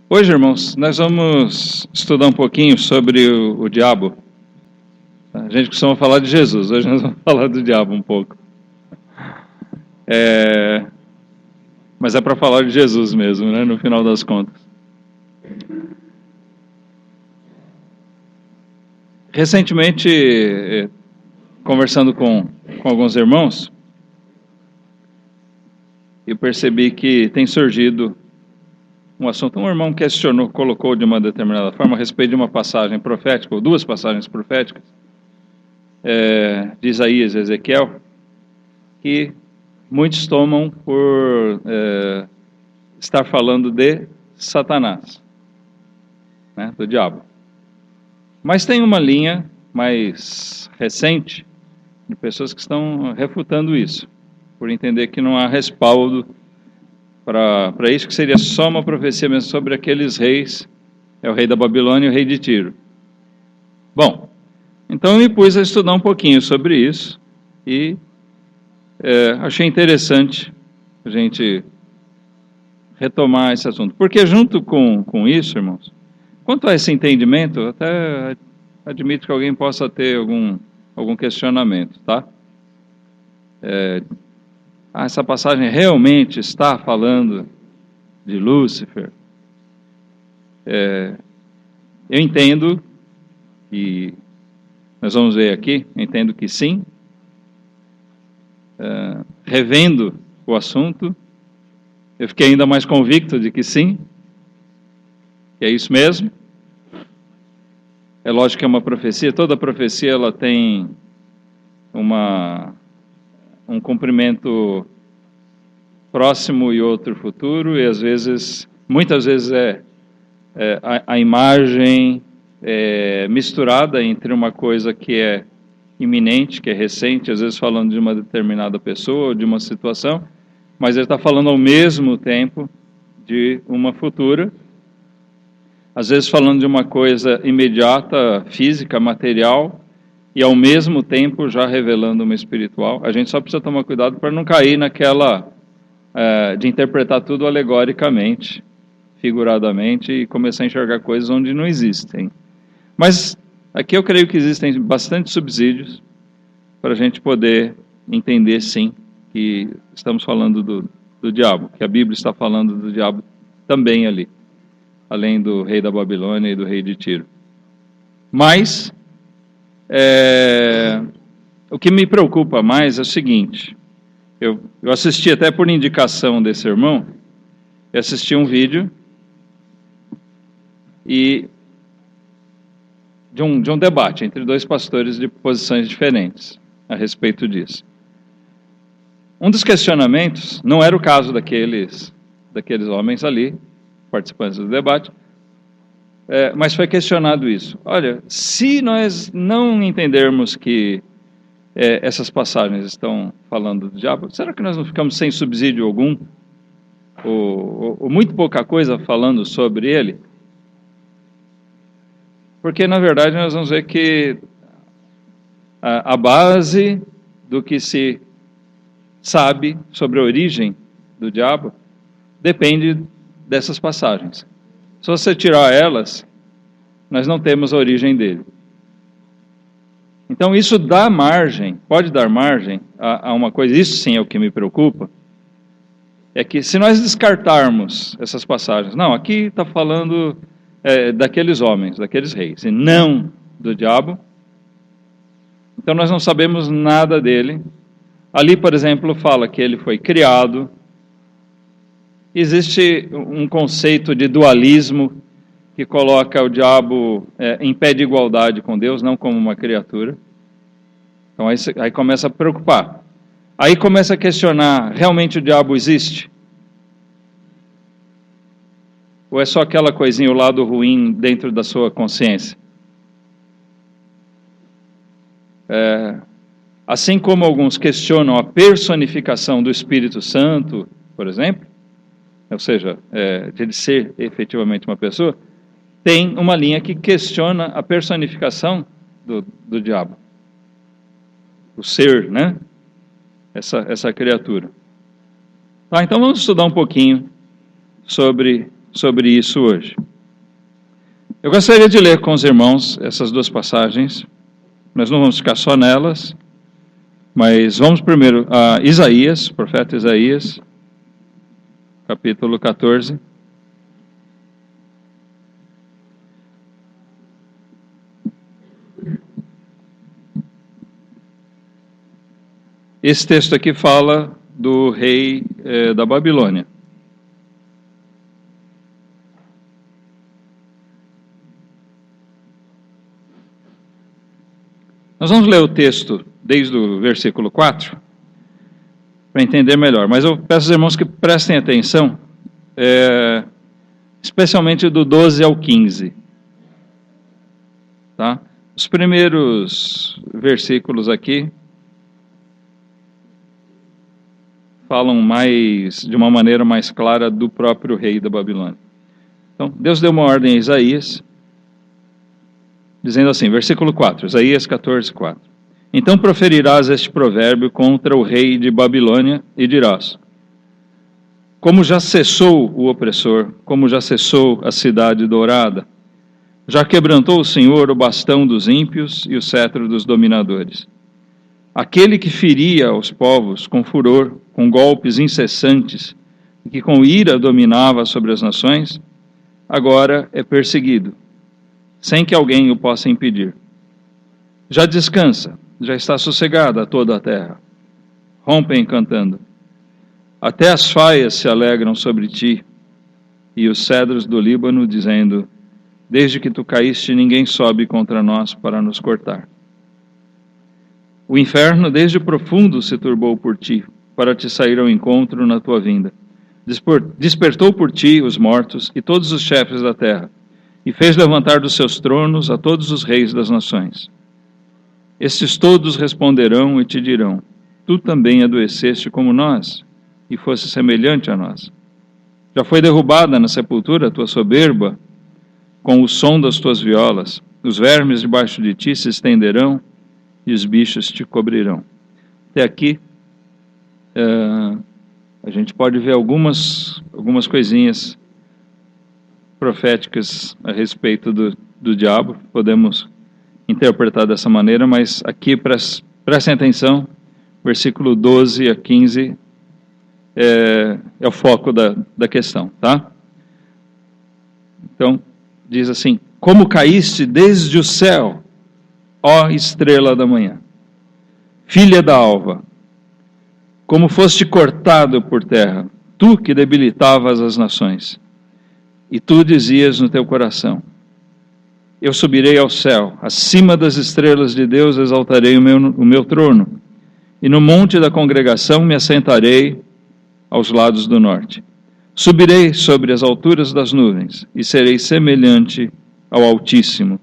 Hoje, irmãos, nós vamos estudar um pouquinho sobre o diabo. A gente costuma falar de Jesus, hoje nós vamos falar do diabo um pouco. Mas é para falar de Jesus mesmo, né, no final das contas. Recentemente, conversando com alguns irmãos, eu percebi que tem surgido um assunto. Um irmão questionou, colocou de uma determinada forma a respeito de uma passagem profética, ou duas passagens proféticas, de Isaías e Ezequiel, que muitos tomam por estar falando de Satanás, né, do diabo. Mas tem uma linha mais recente de pessoas que estão refutando isso, por entender que não há respaldo para isso, que seria só uma profecia mesmo sobre aqueles reis, o rei da Babilônia e o rei de Tiro. Bom, então eu me pus a estudar um pouquinho sobre isso e achei interessante a gente retomar esse assunto. Porque junto com isso, irmãos, quanto a esse entendimento, eu até admito que alguém possa ter algum questionamento, tá? Essa passagem realmente está falando de Lúcifer? Eu entendo, e nós vamos ver aqui, eu entendo que sim. Revendo o assunto, eu fiquei ainda mais convicto de que sim, que é isso mesmo. É lógico que é uma profecia, toda profecia ela tem um cumprimento próximo e outro futuro, e às vezes, muitas vezes a imagem misturada entre uma coisa que é iminente, que é recente, às vezes falando de uma determinada pessoa, de uma situação, mas ele está falando ao mesmo tempo de uma futura, às vezes falando de uma coisa imediata, física, material, e ao mesmo tempo já revelando uma espiritual. A gente só precisa tomar cuidado para não cair naquela de interpretar tudo alegoricamente, figuradamente, e começar a enxergar coisas onde não existem. Mas aqui eu creio que existem bastante subsídios para a gente poder entender, sim, que estamos falando do diabo, que a Bíblia está falando do diabo também ali, além do rei da Babilônia e do rei de Tiro. Mas o que me preocupa mais é o seguinte: eu assisti até por indicação desse irmão, eu assisti um vídeo de um debate entre dois pastores de posições diferentes a respeito disso. Um dos questionamentos, não era o caso daqueles homens ali, participantes do debate, mas foi questionado isso. Olha, se nós não entendermos que essas passagens estão falando do diabo, será que nós não ficamos sem subsídio algum? Ou muito pouca coisa falando sobre ele? Porque, na verdade, nós vamos ver que a base do que se sabe sobre a origem do diabo depende dessas passagens. Se você tirar elas, nós não temos a origem dele. Então isso dá margem, pode dar margem a uma coisa, isso sim é o que me preocupa, é que se nós descartarmos essas passagens, não, aqui está falando daqueles homens, daqueles reis, e não do diabo, então nós não sabemos nada dele. Ali, por exemplo, fala que ele foi criado. Existe um conceito de dualismo que coloca o diabo em pé de igualdade com Deus, não como uma criatura. Então aí começa a preocupar. Aí começa a questionar, realmente o diabo existe? Ou é só aquela coisinha, o lado ruim dentro da sua consciência? Assim como alguns questionam a personificação do Espírito Santo, por exemplo, ou seja, de ele ser efetivamente uma pessoa, tem uma linha que questiona a personificação do diabo. O ser, né? Essa criatura. Tá, então vamos estudar um pouquinho sobre sobre isso hoje. Eu gostaria de ler com os irmãos essas duas passagens. Nós não vamos ficar só nelas, mas vamos primeiro a Isaías, profeta Isaías, capítulo 14. Esse texto aqui fala do rei da Babilônia. Nós vamos ler o texto desde o versículo 4, para entender melhor. Mas eu peço aos irmãos que prestem atenção, especialmente do 12 ao 15. Tá? Os primeiros versículos aqui falam de uma maneira mais clara do próprio rei da Babilônia. Então, Deus deu uma ordem a Isaías, dizendo assim, versículo 4, Isaías 14, 4. Então proferirás este provérbio contra o rei de Babilônia e dirás: como já cessou o opressor, como já cessou a cidade dourada, já quebrantou o Senhor o bastão dos ímpios e o cetro dos dominadores. Aquele que feria os povos com furor, com golpes incessantes, e que com ira dominava sobre as nações, agora é perseguido, sem que alguém o possa impedir. Já descansa, já está sossegada toda a terra. Rompem cantando. Até as faias se alegram sobre ti, e os cedros do Líbano, dizendo: desde que tu caíste, ninguém sobe contra nós para nos cortar. O inferno desde o profundo se turbou por ti, para te sair ao encontro na tua vinda. Despertou por ti os mortos e todos os chefes da terra, e fez levantar dos seus tronos a todos os reis das nações. Estes todos responderão e te dirão: tu também adoeceste como nós, e fosse semelhante a nós. Já foi derrubada na sepultura a tua soberba, com o som das tuas violas. Os vermes debaixo de ti se estenderão, e os bichos te cobrirão. Até aqui, a gente pode ver algumas coisinhas proféticas a respeito do diabo, podemos interpretar dessa maneira, mas aqui prestem atenção, versículo 12 a 15 é o foco da questão, tá? Então, diz assim: como caíste desde o céu, ó estrela da manhã, filha da alva, como foste cortado por terra, tu que debilitavas as nações. E tu dizias no teu coração: eu subirei ao céu, acima das estrelas de Deus exaltarei o meu trono, e no monte da congregação me assentarei aos lados do norte. Subirei sobre as alturas das nuvens, e serei semelhante ao Altíssimo.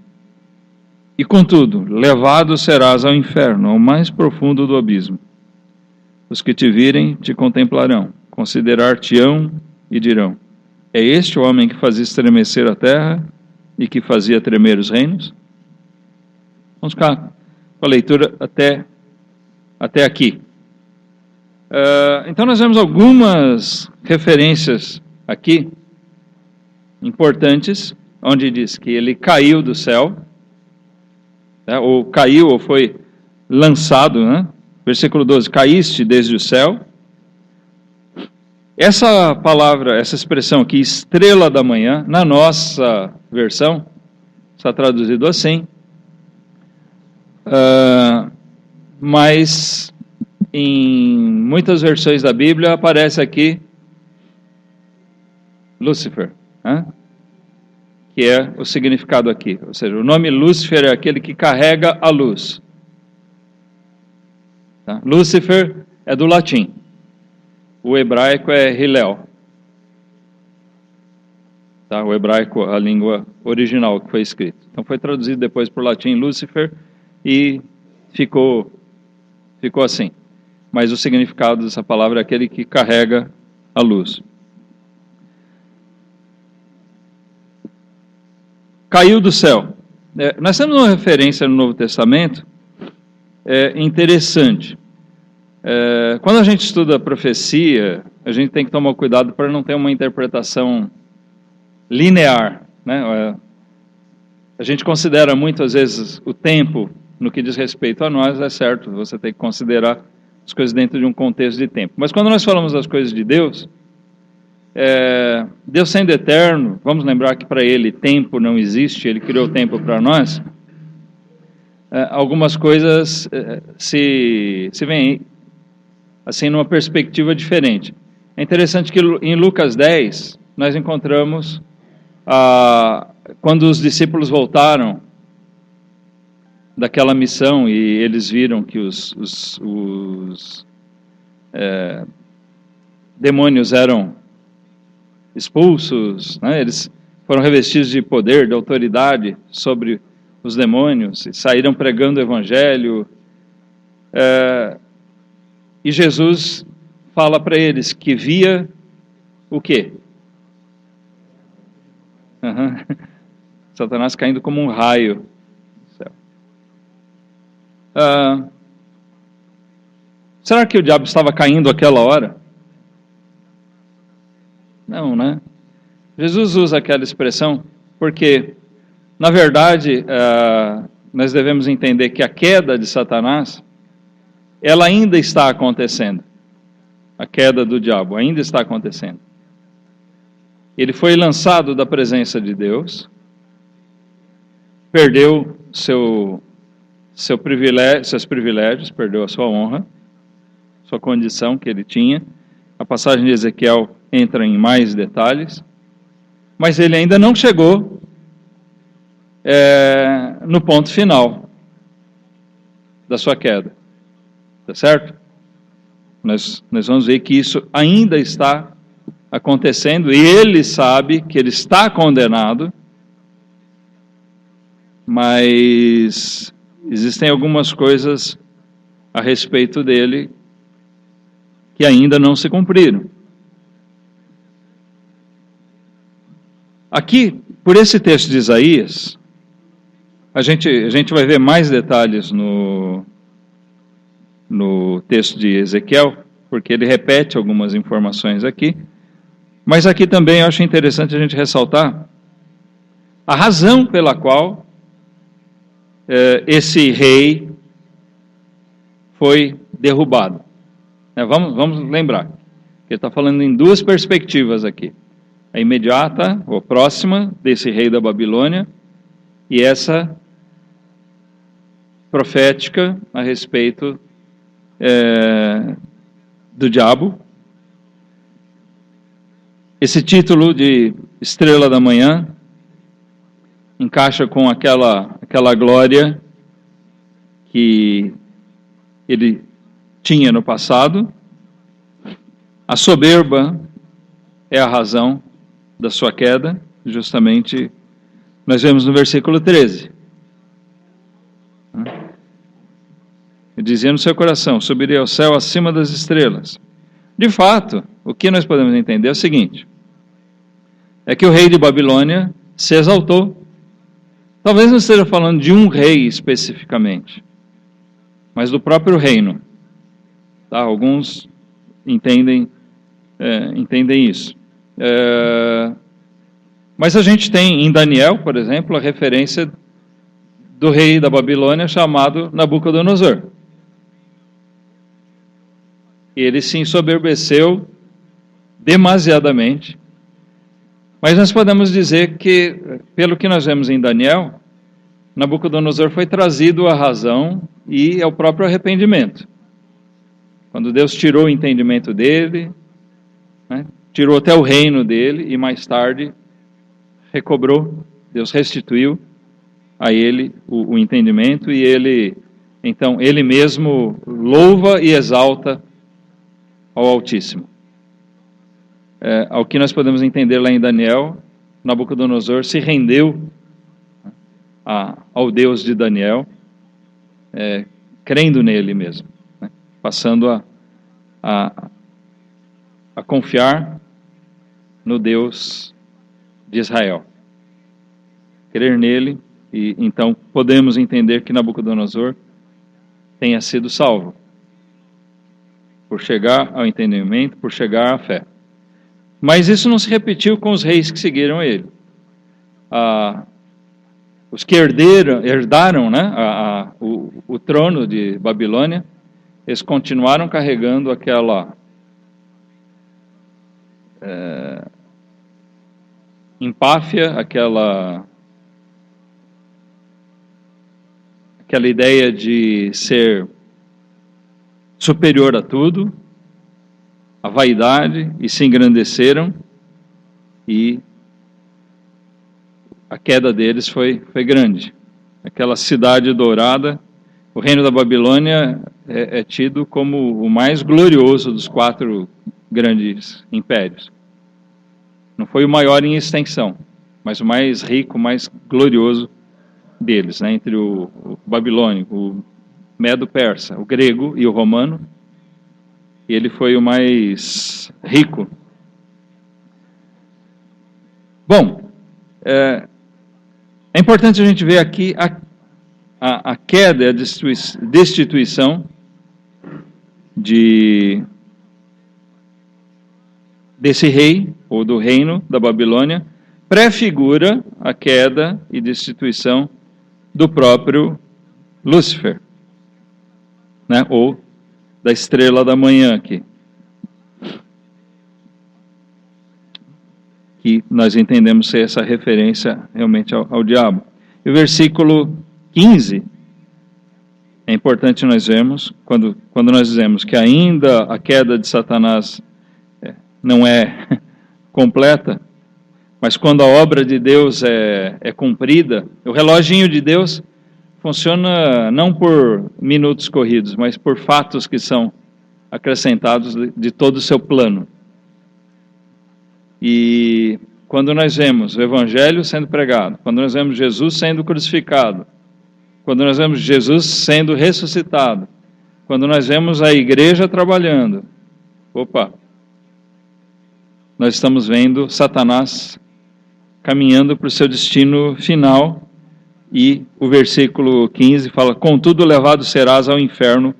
E contudo, levado serás ao inferno, ao mais profundo do abismo. Os que te virem te contemplarão, considerar-te-ão e dirão: é este o homem que fazia estremecer a terra e que fazia tremer os reinos? Vamos ficar com a leitura até aqui. Então nós vemos algumas referências aqui importantes, onde diz que ele caiu do céu, né, ou caiu ou foi lançado, né? Versículo 12, caíste desde o céu. Essa palavra, essa expressão aqui, estrela da manhã, na nossa versão, está traduzido assim, mas em muitas versões da Bíblia aparece aqui Lúcifer, né? Que é o significado aqui. Ou seja, o nome Lúcifer é aquele que carrega a luz. Tá? Lúcifer é do latim. O hebraico é Hillel. Tá? O hebraico, a língua original que foi escrita. Então foi traduzido depois para o latim Lúcifer e ficou assim. Mas o significado dessa palavra é aquele que carrega a luz. Caiu do céu. Nós temos uma referência no Novo Testamento interessante. Quando a gente estuda a profecia, a gente tem que tomar cuidado para não ter uma interpretação linear, né? A gente considera muitas vezes o tempo no que diz respeito a nós, é certo, você tem que considerar as coisas dentro de um contexto de tempo. Mas quando nós falamos das coisas de Deus, Deus sendo eterno, vamos lembrar que para Ele tempo não existe, Ele criou o tempo para nós, algumas coisas se veem assim numa perspectiva diferente. É interessante que em Lucas 10, nós encontramos quando os discípulos voltaram daquela missão e eles viram que os demônios eram expulsos, né? Eles foram revestidos de poder, de autoridade sobre os demônios, e saíram pregando o evangelho, e Jesus fala para eles que via o quê? Satanás caindo como um raio do céu. Será que o diabo estava caindo àquela hora? Não, né? Jesus usa aquela expressão porque, na verdade, nós devemos entender que a queda de Satanás, ela ainda está acontecendo. A queda do diabo ainda está acontecendo. Ele foi lançado da presença de Deus, perdeu seus privilégios, perdeu a sua honra, sua condição que ele tinha. A passagem de Ezequiel entra em mais detalhes, mas ele ainda não chegou no ponto final da sua queda, tá certo? Nós vamos ver que isso ainda está acontecendo e ele sabe que ele está condenado, mas existem algumas coisas a respeito dele que ainda não se cumpriram. Aqui, por esse texto de Isaías, a gente vai ver mais detalhes no texto de Ezequiel, porque ele repete algumas informações aqui, mas aqui também eu acho interessante a gente ressaltar a razão pela qual esse rei foi derrubado. Vamos lembrar, que ele está falando em duas perspectivas aqui. A imediata, ou próxima, desse rei da Babilônia, e essa profética a respeito do diabo. Esse título de Estrela da Manhã encaixa com aquela glória que ele tinha no passado. A soberba é a razão da sua queda, justamente nós vemos no versículo 13. Ele dizia no seu coração: subirei ao céu acima das estrelas. De fato, o que nós podemos entender é o seguinte: é que o rei de Babilônia se exaltou. Talvez não esteja falando de um rei especificamente, mas do próprio reino. Tá? Alguns entendem isso. Mas a gente tem em Daniel, por exemplo, a referência do rei da Babilônia chamado Nabucodonosor. Ele se ensoberbeceu demasiadamente. Mas nós podemos dizer que, pelo que nós vemos em Daniel, Nabucodonosor foi trazido à razão e ao próprio arrependimento. Quando Deus tirou o entendimento dele, né, tirou até o reino dele e mais tarde recobrou, Deus restituiu a ele o entendimento e então ele mesmo louva e exalta ao Altíssimo. Ao que nós podemos entender lá em Daniel, Nabucodonosor se rendeu ao Deus de Daniel, crendo nele mesmo, né? Passando a confiar no Deus de Israel. Crer nele, e então podemos entender que Nabucodonosor tenha sido salvo, por chegar ao entendimento, por chegar à fé. Mas isso não se repetiu com os reis que seguiram ele. os que herdaram, né, o trono de Babilônia, eles continuaram carregando aquela empáfia, aquela ideia de ser superior a tudo, a vaidade, e se engrandeceram, e a queda deles foi grande. Aquela cidade dourada, o reino da Babilônia é tido como o mais glorioso dos 4 grandes impérios. Não foi o maior em extensão, mas o mais rico, o mais glorioso deles, né? Entre o babilônico, o medo-persa, o grego e o romano, e ele foi o mais rico. Bom, é importante a gente ver aqui a queda, a destituição desse rei, ou do reino da Babilônia, prefigura a queda e destituição do próprio Lúcifer, né? Ou da estrela da manhã aqui, que nós entendemos ser essa referência realmente ao diabo. E o versículo 15, é importante nós vermos, quando nós dizemos que ainda a queda de Satanás não é completa, mas quando a obra de Deus é cumprida, o reloginho de Deus funciona não por minutos corridos, mas por fatos que são acrescentados de todo o seu plano. E quando nós vemos o Evangelho sendo pregado, quando nós vemos Jesus sendo crucificado, quando nós vemos Jesus sendo ressuscitado, quando nós vemos a igreja trabalhando, nós estamos vendo Satanás caminhando para o seu destino final. E o versículo 15 fala: contudo levado serás ao inferno,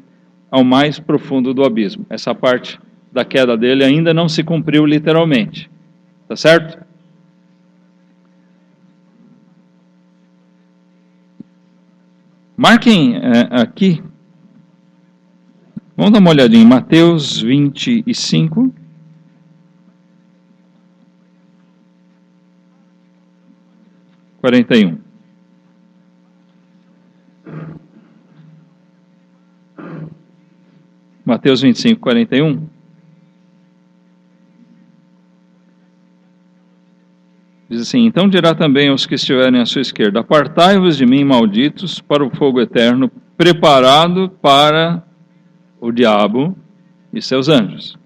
ao mais profundo do abismo. Essa parte da queda dele ainda não se cumpriu literalmente. Tá certo? Marquem aqui. Vamos dar uma olhadinha em Mateus 25. Mateus 25, 41. Diz assim: então dirá também aos que estiverem à sua esquerda: apartai-vos de mim, malditos, para o fogo eterno, preparado para o diabo e seus anjos.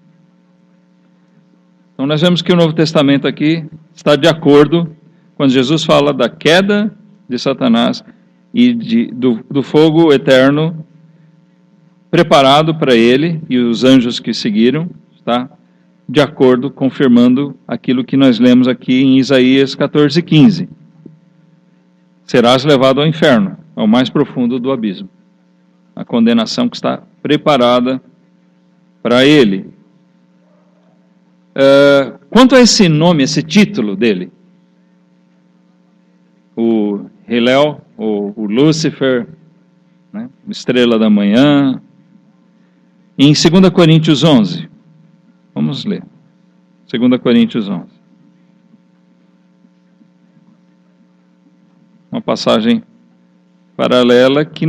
Então nós vemos que o Novo Testamento aqui está de acordo quando Jesus fala da queda de Satanás e do fogo eterno preparado para ele e os anjos que seguiram, está de acordo, confirmando aquilo que nós lemos aqui em Isaías 14:15. Serás levado ao inferno, ao mais profundo do abismo. A condenação que está preparada para ele. Quanto a esse nome, esse título dele, o Hillel, ou o Lúcifer, né, estrela da manhã, em 2 Coríntios 11, vamos ler, 2 Coríntios 11, uma passagem paralela que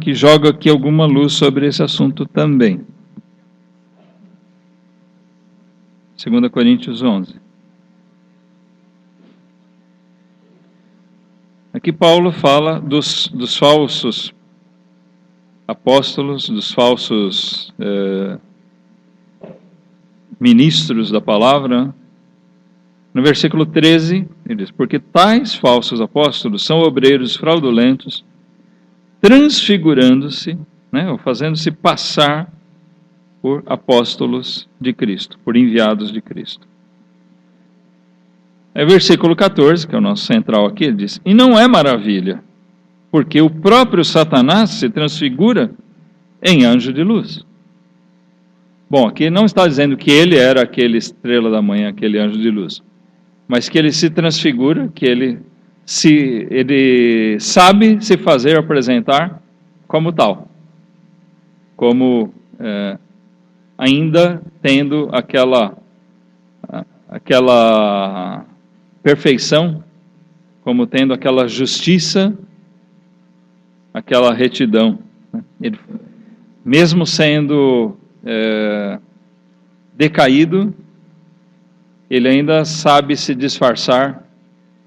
que joga aqui alguma luz sobre esse assunto também. 2 Coríntios 11. Aqui Paulo fala dos falsos apóstolos, dos falsos ministros da palavra. No versículo 13, ele diz: porque tais falsos apóstolos são obreiros fraudulentos, transfigurando-se, né, ou fazendo-se passar por apóstolos de Cristo, por enviados de Cristo. Aí, versículo 14, que é o nosso central aqui, ele diz: e não é maravilha, porque o próprio Satanás se transfigura em anjo de luz. Bom, aqui não está dizendo que ele era aquele estrela da manhã, aquele anjo de luz. mas que ele se transfigura, que ele sabe se fazer apresentar como tal, como ainda tendo aquela perfeição, como tendo aquela justiça, aquela retidão. Ele, mesmo sendo decaído, ele ainda sabe se disfarçar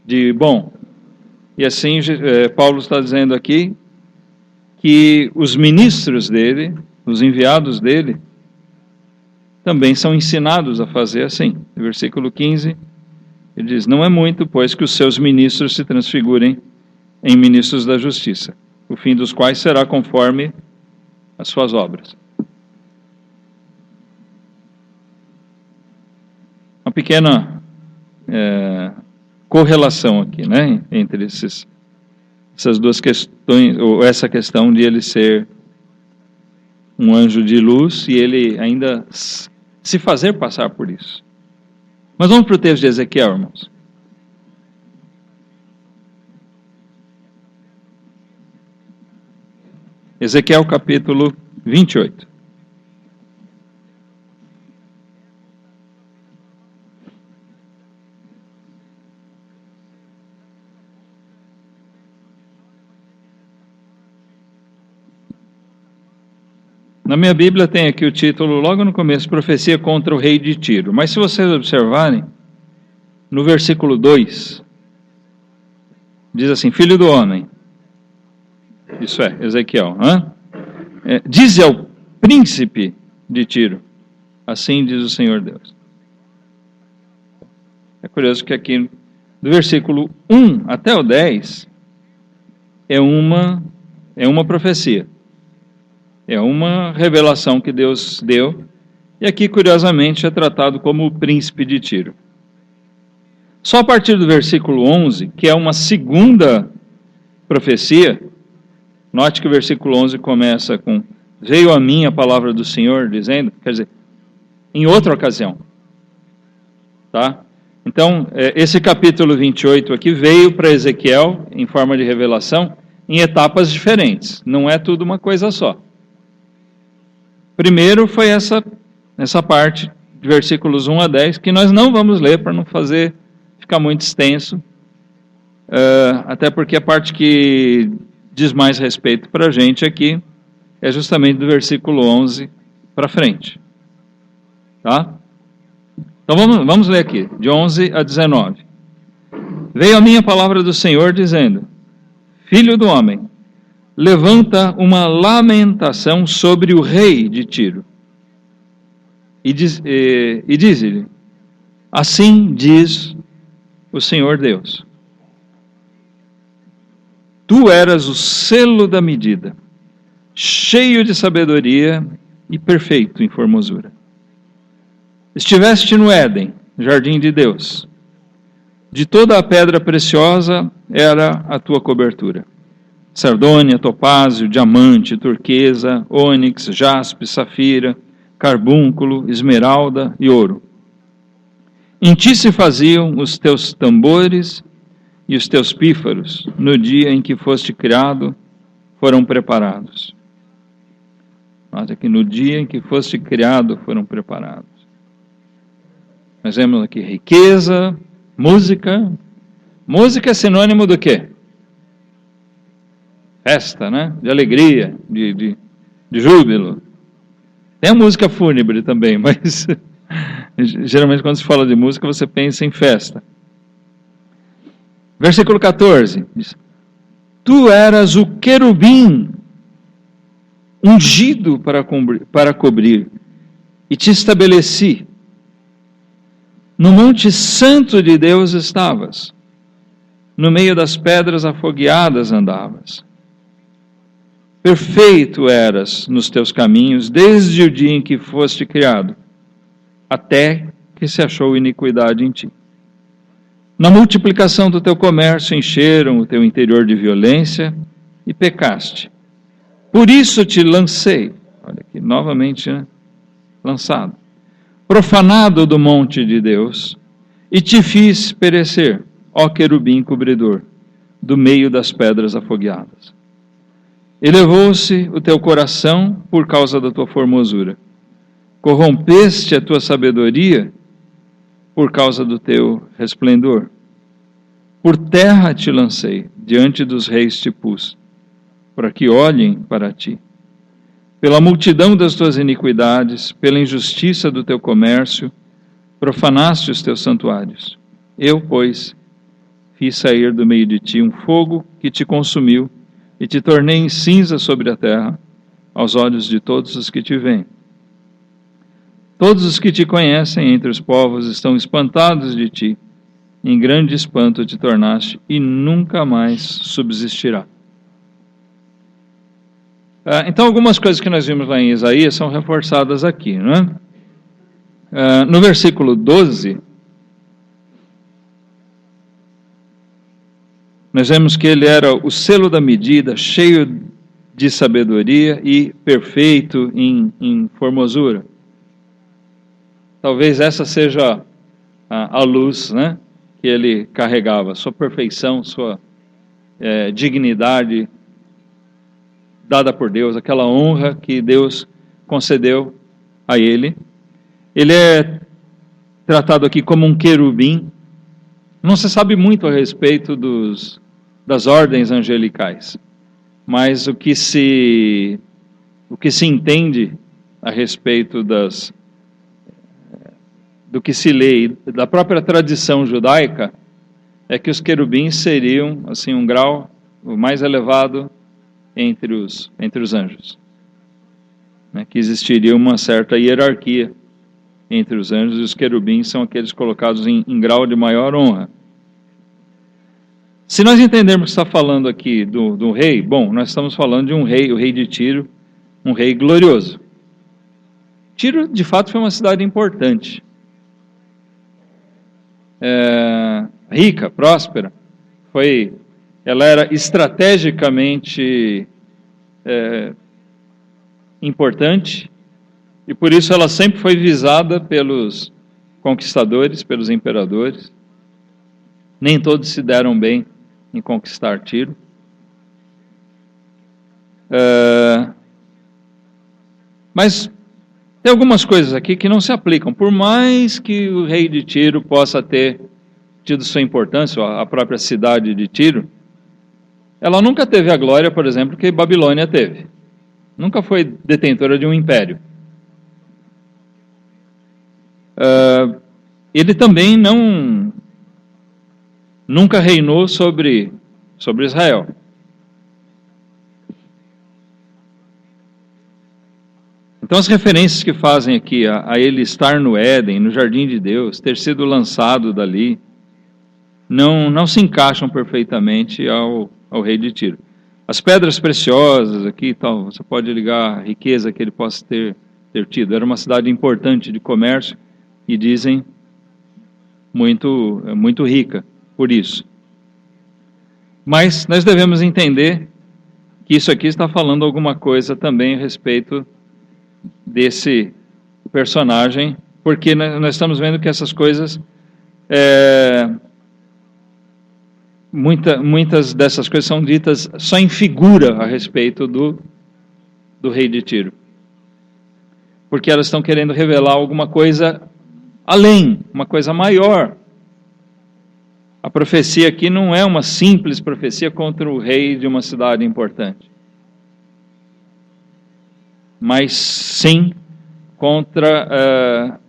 de bom. E assim Paulo está dizendo aqui que os ministros dele, os enviados dele, também são ensinados a fazer assim. No versículo 15, ele diz: não é muito, pois, que os seus ministros se transfigurem em ministros da justiça, o fim dos quais será conforme as suas obras. Uma pequena correlação aqui, né, entre essas duas questões, ou essa questão de ele ser um anjo de luz e ele ainda se fazer passar por isso. Mas vamos para o texto de Ezequiel, irmãos. Ezequiel capítulo 28. Na minha Bíblia tem aqui o título, logo no começo, Profecia contra o rei de Tiro. Mas se vocês observarem, no versículo 2, diz assim: Filho do homem, isso é, Ezequiel, dize ao príncipe de Tiro, assim diz o Senhor Deus. É curioso que aqui, do versículo 1 até o 10, é uma profecia. É uma revelação que Deus deu, e aqui, curiosamente, é tratado como o príncipe de Tiro. Só a partir do versículo 11, que é uma segunda profecia, note que o versículo 11 começa com: veio a mim a palavra do Senhor, dizendo, quer dizer, em outra ocasião. Tá? Então, esse capítulo 28 aqui veio para Ezequiel, em forma de revelação, em etapas diferentes. Não é tudo uma coisa só. Primeiro foi essa parte, de versículos 1 a 10, que nós não vamos ler para não ficar muito extenso, até porque a parte que diz mais respeito para a gente aqui é justamente do versículo 11 para frente. Tá? Então vamos ler aqui, de 11 a 19. Veio a minha palavra do Senhor dizendo: Filho do homem, levanta uma lamentação sobre o rei de Tiro. E diz-lhe: assim diz o Senhor Deus. Tu eras o selo da medida, cheio de sabedoria e perfeito em formosura. Estiveste no Éden, jardim de Deus. De toda a pedra preciosa era a tua cobertura: sardônia, topázio, diamante, turquesa, ônix, jaspe, safira, carbúnculo, esmeralda e ouro. Em ti se faziam os teus tambores e os teus pífaros, no dia em que foste criado, foram preparados. Nota que no dia em que foste criado, foram preparados. Nós vemos aqui riqueza, música. Música é sinônimo do quê? Festa, né? De alegria, de júbilo. Tem a música fúnebre também, mas geralmente quando se fala de música você pensa em festa. Versículo 14 diz: Tu eras o querubim ungido para cobrir, e te estabeleci. No monte santo de Deus estavas, no meio das pedras afogueadas andavas. Perfeito eras nos teus caminhos, desde o dia em que foste criado, até que se achou iniquidade em ti. Na multiplicação do teu comércio encheram o teu interior de violência e pecaste. Por isso te lancei, olha aqui, novamente, né? Lançado, profanado do monte de Deus, E te fiz perecer, ó querubim cobridor, do meio das pedras afogueadas. Elevou-se o teu coração por causa da tua formosura. Corrompeste a tua sabedoria por causa do teu resplendor. Por terra te lancei, diante dos reis te pus, para que olhem para ti. Pela multidão das tuas iniquidades, pela injustiça do teu comércio, profanaste os teus santuários. Eu, pois, fiz sair do meio de ti um fogo que te consumiu, e te tornei em cinza sobre a terra, aos olhos de todos os que te veem. Todos os que te conhecem entre os povos estão espantados de ti, em grande espanto te tornaste, e nunca mais subsistirá. Então, algumas coisas que nós vimos lá em Isaías são reforçadas aqui, não é? No versículo 12, nós vemos que ele era o selo da medida, cheio de sabedoria e perfeito em formosura. Talvez essa seja a luz, né, que ele carregava, sua perfeição, sua dignidade dada por Deus, aquela honra que Deus concedeu a ele. Ele é tratado aqui como um querubim. Não se sabe muito a respeito das ordens angelicais, mas o que se entende a respeito do que se lê da própria tradição judaica é que os querubins seriam assim um grau o mais elevado entre os anjos, né? Que existiria uma certa hierarquia entre os anjos, e os querubins são aqueles colocados em grau de maior honra. Se nós entendermos que está falando aqui do rei, bom, nós estamos falando de um rei, o rei de Tiro, um rei glorioso. Tiro, de fato, foi uma cidade importante. Rica, próspera. Ela era estrategicamente importante, e por isso ela sempre foi visada pelos conquistadores, pelos imperadores. Nem todos se deram bem em conquistar Tiro. Mas tem algumas coisas aqui que não se aplicam. Por mais que o rei de Tiro possa ter tido sua importância, a própria cidade de Tiro, ela nunca teve a glória, por exemplo, que Babilônia teve. Nunca foi detentora de um império. Ele também nunca reinou sobre Israel. Então as referências que fazem aqui a ele estar no Éden, no jardim de Deus, ter sido lançado dali, não se encaixam perfeitamente ao rei de Tiro. As pedras preciosas aqui, tal, você pode ligar a riqueza que ele possa ter tido. Era uma cidade importante de comércio e dizem muito rica por isso. Mas nós devemos entender que isso aqui está falando alguma coisa também a respeito desse personagem, porque nós estamos vendo que essas coisas, muitas dessas coisas são ditas só em figura a respeito do rei de Tiro, porque elas estão querendo revelar alguma coisa além, uma coisa maior. A profecia aqui não é uma simples profecia contra o rei de uma cidade importante, mas sim contra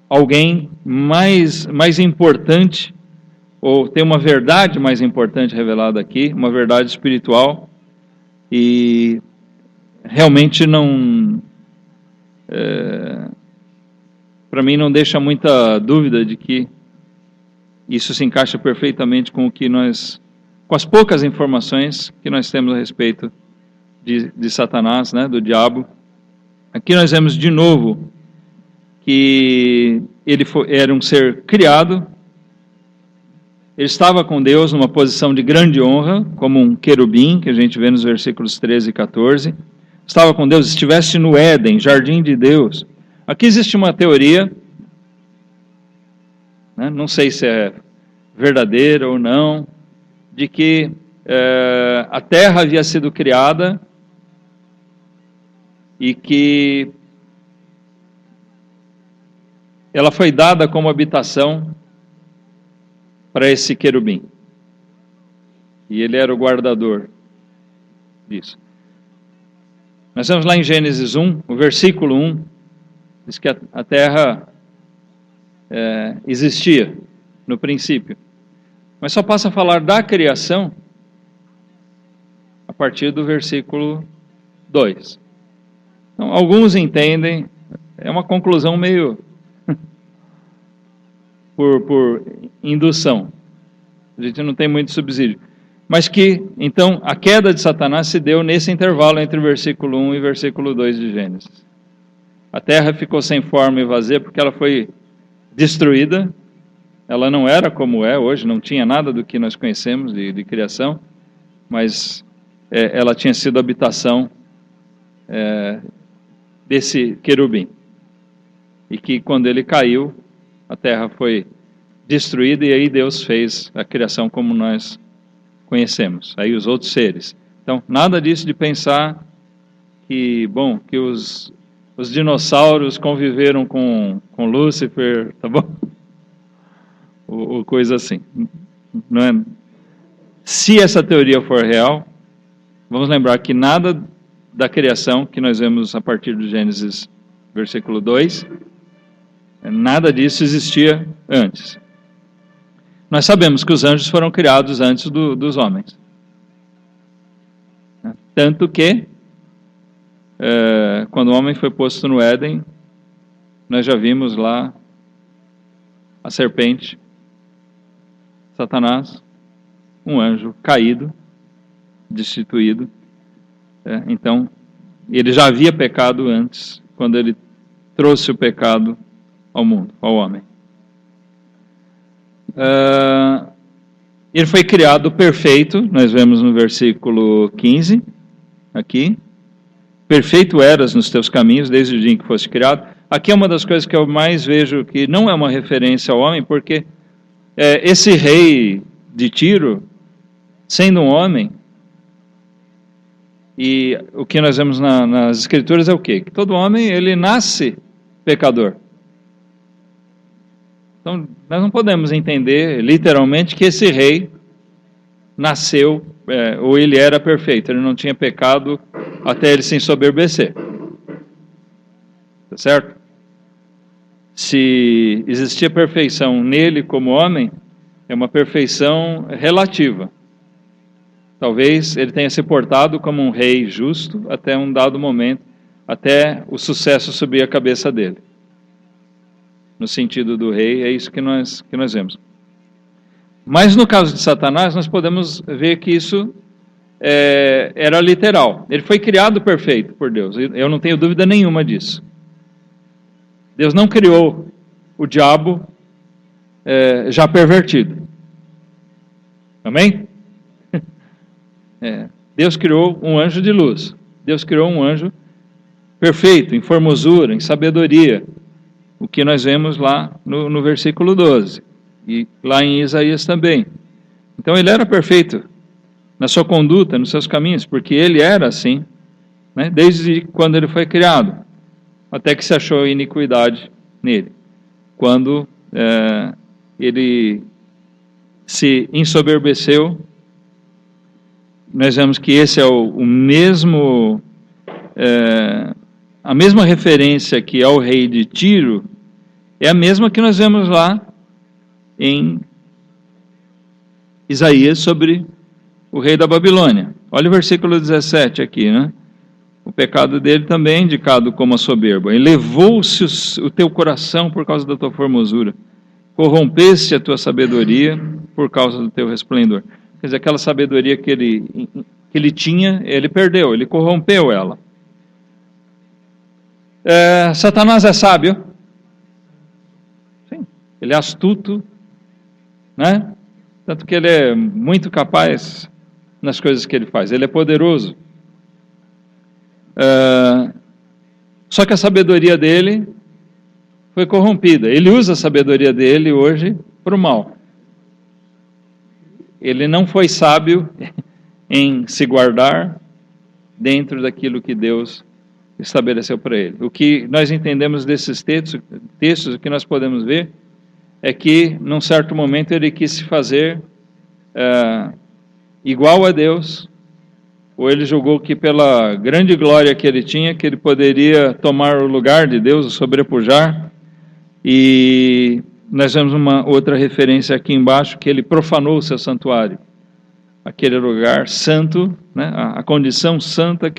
alguém mais importante, ou tem uma verdade mais importante revelada aqui, uma verdade espiritual, e realmente para mim não deixa muita dúvida de que isso se encaixa perfeitamente com com as poucas informações que nós temos a respeito de Satanás, né, do diabo. Aqui nós vemos de novo que ele era um ser criado, ele estava com Deus numa posição de grande honra, como um querubim, que a gente vê nos versículos 13 e 14, estava com Deus, estivesse no Éden, jardim de Deus. Aqui existe uma teoria né? Não sei se é verdadeira ou não, de que a terra havia sido criada e que ela foi dada como habitação para esse querubim. E ele era o guardador disso. Nós vemos lá em Gênesis 1, o versículo 1, diz que a terra existia no princípio. Mas só passa a falar da criação a partir do versículo 2. Então, alguns entendem, é uma conclusão meio por indução. A gente não tem muito subsídio. Mas que, então, a queda de Satanás se deu nesse intervalo entre o versículo 1 e o versículo 2 de Gênesis. A terra ficou sem forma e vazia porque ela foi destruída. Ela não era como é hoje, não tinha nada do que nós conhecemos de criação, mas ela tinha sido habitação desse querubim. E que quando ele caiu, a terra foi destruída e aí Deus fez a criação como nós conhecemos, aí os outros seres. Então, nada disso de pensar que os dinossauros conviveram com Lúcifer, tá bom? Ou coisa assim. Não é? Se essa teoria for real, vamos lembrar que nada da criação que nós vemos a partir de Gênesis, versículo 2, nada disso existia antes. Nós sabemos que os anjos foram criados antes dos homens. Tanto que, quando o homem foi posto no Éden, nós já vimos lá a serpente, Satanás, um anjo caído, destituído. Então, ele já havia pecado antes, quando ele trouxe o pecado ao mundo, ao homem. Ele foi criado perfeito, nós vemos no versículo 15, aqui. Perfeito eras nos teus caminhos, desde o dia em que foste criado. Aqui é uma das coisas que eu mais vejo que não é uma referência ao homem, porque esse rei de Tiro, sendo um homem, e o que nós vemos nas escrituras é o quê? Que todo homem, ele nasce pecador. Então, nós não podemos entender literalmente que esse rei nasceu, ou ele era perfeito, ele não tinha pecado até ele se ensoberbecer. Tá certo? Se existia perfeição nele como homem, é uma perfeição relativa. Talvez ele tenha se portado como um rei justo até um dado momento, até o sucesso subir a cabeça dele. No sentido do rei, é isso que nós vemos. Mas no caso de Satanás, nós podemos ver que isso era literal. Ele foi criado perfeito por Deus, eu não tenho dúvida nenhuma disso. Deus não criou o diabo já pervertido. Amém? Deus criou um anjo de luz. Deus criou um anjo perfeito, em formosura, em sabedoria. O que nós vemos lá no versículo 12. E lá em Isaías também. Então ele era perfeito na sua conduta, nos seus caminhos, porque ele era assim, né, desde quando ele foi criado, até que se achou iniquidade nele. Quando ele se ensoberbeceu, nós vemos que esse é o mesmo, a mesma referência que ao rei de Tiro, é a mesma que nós vemos lá em Isaías sobre o rei da Babilônia. Olha o versículo 17 aqui, né? O pecado dele também é indicado como a soberba. Elevou-se o teu coração por causa da tua formosura. Corrompeste a tua sabedoria por causa do teu resplendor. Quer dizer, aquela sabedoria que ele tinha, ele perdeu, ele corrompeu ela. Satanás é sábio. Sim, ele é astuto, né? Tanto que ele é muito capaz nas coisas que ele faz. Ele é poderoso. Só que a sabedoria dele foi corrompida. Ele usa a sabedoria dele hoje para o mal. Ele não foi sábio em se guardar dentro daquilo que Deus estabeleceu para ele. O que nós entendemos desses textos, o que nós podemos ver, é que, num certo momento, ele quis se fazer igual a Deus, ou ele julgou que pela grande glória que ele tinha, que ele poderia tomar o lugar de Deus, o sobrepujar, e nós vemos uma outra referência aqui embaixo, que ele profanou o seu santuário, aquele lugar santo, né, a condição santa em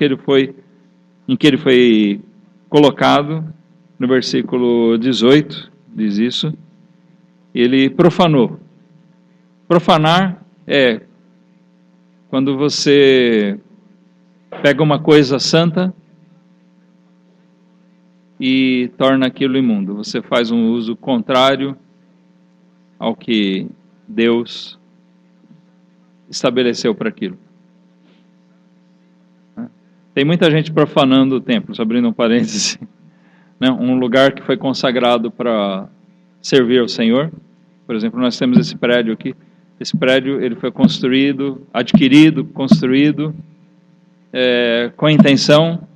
que ele foi colocado, no versículo 18, diz isso, ele profanou. Profanar é quando você pega uma coisa santa e torna aquilo imundo. Você faz um uso contrário ao que Deus estabeleceu para aquilo. Tem muita gente profanando o templo, só abrindo um parêntese, né? Um lugar que foi consagrado para servir ao Senhor. Por exemplo, nós temos esse prédio aqui. Esse prédio ele foi construído com a intenção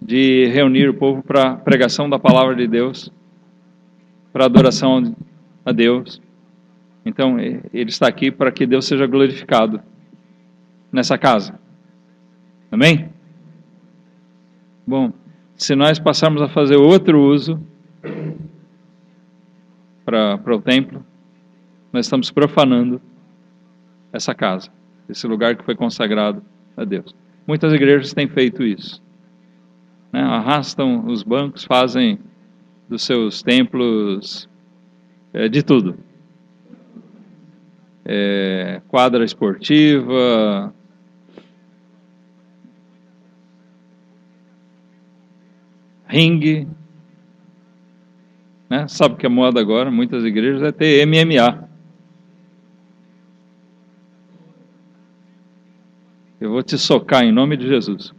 de reunir o povo para a pregação da palavra de Deus, para a adoração a Deus. Então, ele está aqui para que Deus seja glorificado nessa casa. Amém? Bom, se nós passarmos a fazer outro uso para o templo, nós estamos profanando essa casa, esse lugar que foi consagrado a Deus. Muitas igrejas têm feito isso, né? Arrastam os bancos, fazem dos seus templos de tudo. Quadra esportiva, ringue, né? Sabe que a moda agora, muitas igrejas, é ter MMA. Eu vou te socar em nome de Jesus.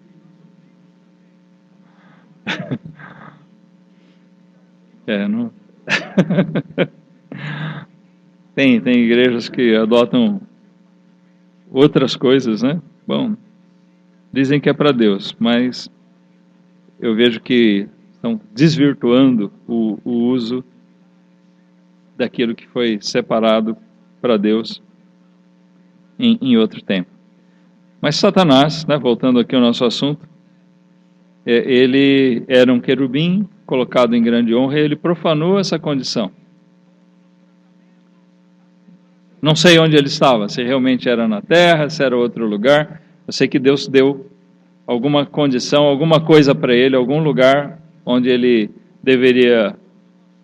Não... tem igrejas que adotam outras coisas, né? Bom, dizem que é para Deus, mas eu vejo que estão desvirtuando o uso daquilo que foi separado para Deus em outro tempo. Mas Satanás, né, voltando aqui ao nosso assunto, ele era um querubim colocado em grande honra e ele profanou essa condição. Não sei onde ele estava, se realmente era na terra, se era outro lugar. Eu sei que Deus deu alguma condição, alguma coisa para ele, algum lugar onde ele deveria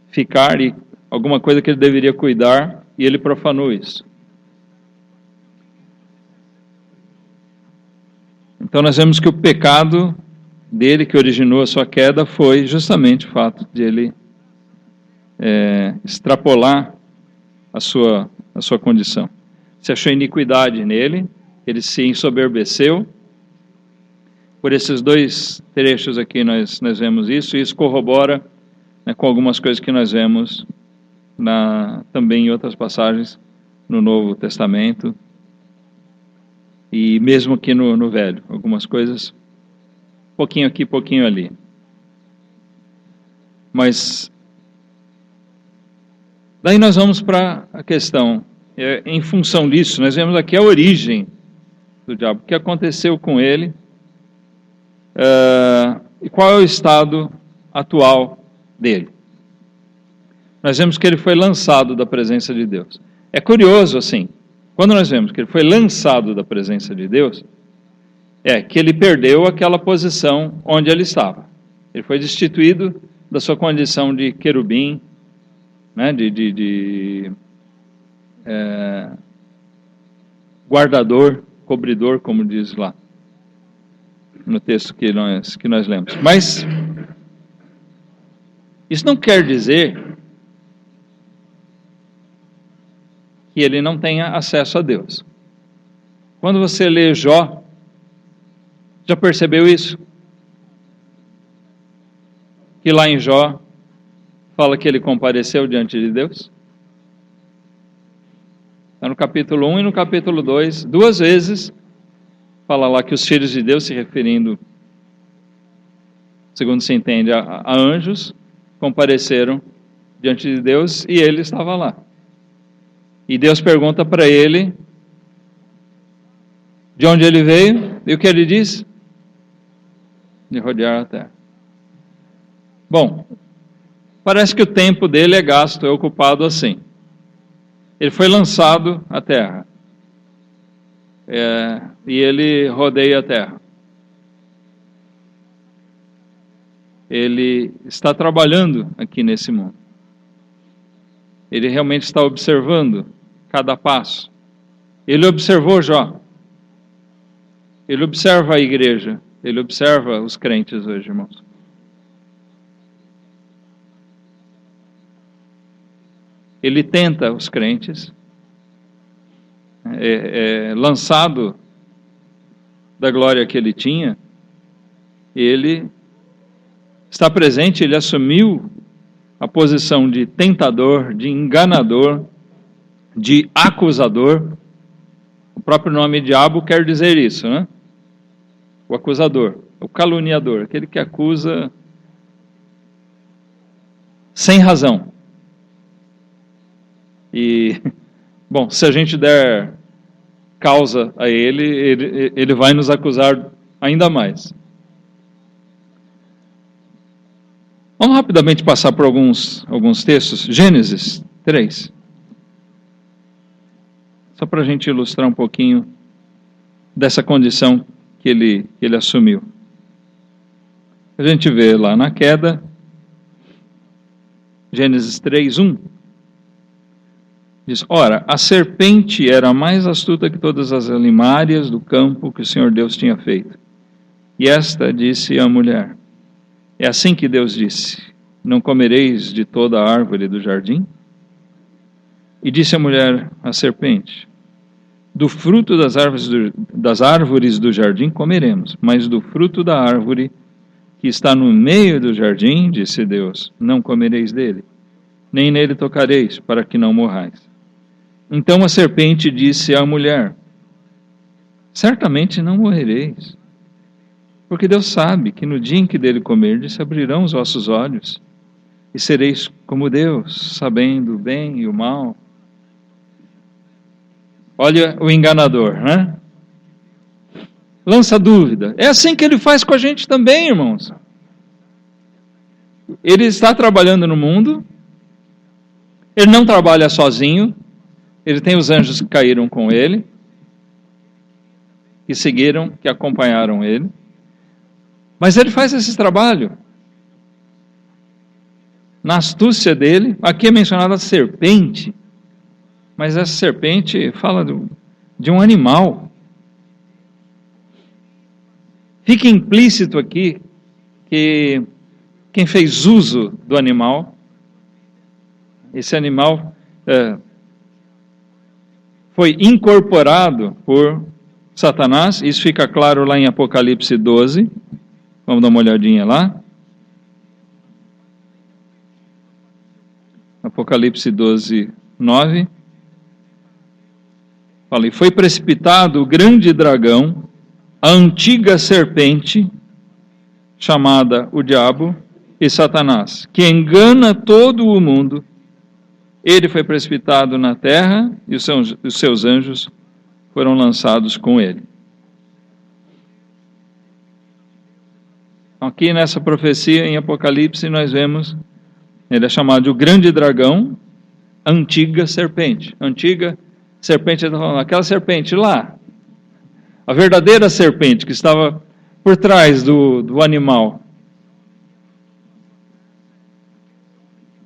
ficar e alguma coisa que ele deveria cuidar, e ele profanou isso. Então nós vemos que o pecado dele que originou a sua queda foi justamente o fato de ele extrapolar a sua condição. Se achou iniquidade nele, ele se ensoberbeceu. Por esses dois trechos aqui nós vemos isso, e isso corrobora, né, com algumas coisas que nós vemos também em outras passagens no Novo Testamento, e mesmo aqui no Velho, algumas coisas, pouquinho aqui, pouquinho ali. Mas daí nós vamos para a questão, em função disso, nós vemos aqui a origem do diabo, o que aconteceu com ele, e qual é o estado atual dele. Nós vemos que ele foi lançado da presença de Deus. É curioso, assim, quando nós vemos que ele foi lançado da presença de Deus, que ele perdeu aquela posição onde ele estava. Ele foi destituído da sua condição de querubim, né, de guardador, cobridor, como diz lá no texto que nós lemos. Mas isso não quer dizer que ele não tenha acesso a Deus. Quando você lê Jó, já percebeu isso? Que lá em Jó fala que ele compareceu diante de Deus? Está no capítulo 1 e no capítulo 2, duas vezes, fala lá que os filhos de Deus, se referindo, segundo se entende, a anjos, compareceram diante de Deus e ele estava lá. E Deus pergunta para ele de onde ele veio e o que ele diz? De rodear a terra. Bom, parece que o tempo dele é gasto, é ocupado assim. Ele foi lançado à terra. E ele rodeia a terra. Ele está trabalhando aqui nesse mundo. Ele realmente está observando cada passo. Ele observou Jó. Ele observa a igreja. Ele observa os crentes hoje, irmãos. Ele tenta os crentes. Lançado da glória que ele tinha, ele está presente, ele assumiu a posição de tentador, de enganador, de acusador. O próprio nome diabo quer dizer isso, né? O acusador, o caluniador, aquele que acusa sem razão. E, bom, se a gente der causa a ele vai nos acusar ainda mais. Vamos rapidamente passar por alguns textos. Gênesis 3. Só para a gente ilustrar um pouquinho dessa condição que ele assumiu. A gente vê lá na queda, Gênesis 3:1. Diz, ora, a serpente era mais astuta que todas as alimárias do campo que o Senhor Deus tinha feito. E esta disse à mulher, é assim que Deus disse, não comereis de toda a árvore do jardim? E disse a mulher à serpente, do fruto das árvores do jardim comeremos, mas do fruto da árvore que está no meio do jardim, disse Deus, não comereis dele, nem nele tocareis, para que não morrais. Então a serpente disse à mulher, certamente não morrereis, porque Deus sabe que no dia em que dele comerdes, se abrirão os vossos olhos, e sereis como Deus, sabendo o bem e o mal. Olha o enganador, né? Lança dúvida. É assim que ele faz com a gente também, irmãos. Ele está trabalhando no mundo, ele não trabalha sozinho, ele tem os anjos que caíram com ele, que seguiram, que acompanharam ele. Mas ele faz esse trabalho. Na astúcia dele, aqui é mencionada a serpente, mas essa serpente fala de um animal. Fica implícito aqui que quem fez uso do animal, esse animal foi incorporado por Satanás, isso fica claro lá em Apocalipse 12, vamos dar uma olhadinha lá. Apocalipse 12, 9. Fala, e foi precipitado o grande dragão, a antiga serpente, chamada o diabo e Satanás, que engana todo o mundo. Ele foi precipitado na terra e os seus anjos foram lançados com ele. Aqui nessa profecia em Apocalipse nós vemos, ele é chamado de o grande dragão, antiga serpente. Antiga serpente, aquela serpente lá, a verdadeira serpente que estava por trás do animal.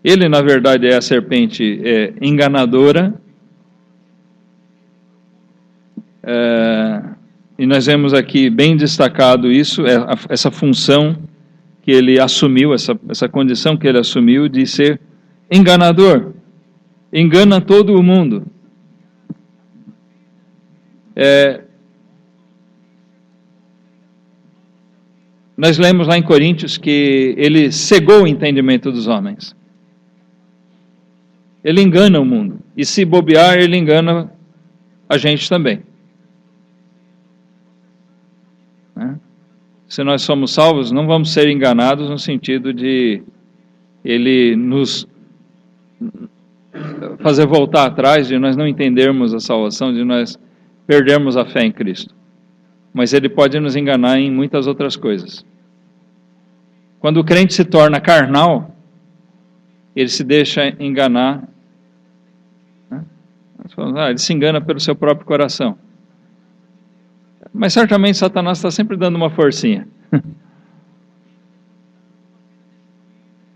Ele, na verdade, é a serpente enganadora. E nós vemos aqui bem destacado isso, essa função que ele assumiu, essa condição que ele assumiu de ser enganador. Engana todo o mundo. Nós lemos lá em Coríntios que ele cegou o entendimento dos homens. Ele engana o mundo. E se bobear, ele engana a gente também. Né? Se nós somos salvos, não vamos ser enganados no sentido de Ele nos fazer voltar atrás, de nós não entendermos a salvação, de nós perdermos a fé em Cristo. Mas Ele pode nos enganar em muitas outras coisas. Quando o crente se torna carnal, ele se deixa enganar. Né? Ele se engana pelo seu próprio coração. Mas certamente Satanás está sempre dando uma forcinha.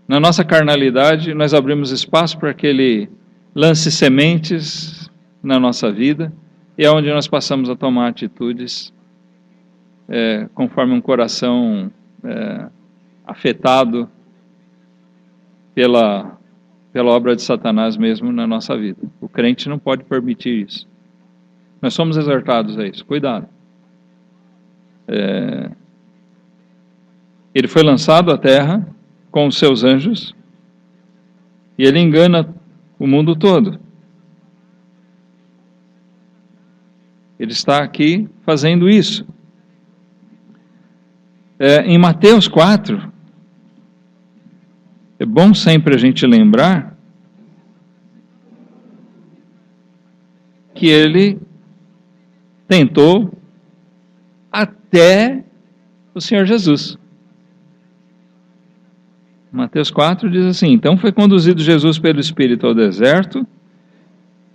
Na nossa carnalidade, nós abrimos espaço para que ele lance sementes na nossa vida, e é onde nós passamos a tomar atitudes conforme um coração afetado pela obra de Satanás mesmo na nossa vida. O crente não pode permitir isso. Nós somos exortados a isso. Cuidado. Ele foi lançado à terra com os seus anjos e ele engana o mundo todo. Ele está aqui fazendo isso. Em Mateus 4, é bom sempre a gente lembrar que ele tentou até o Senhor Jesus. Mateus 4 diz assim: então foi conduzido Jesus pelo Espírito ao deserto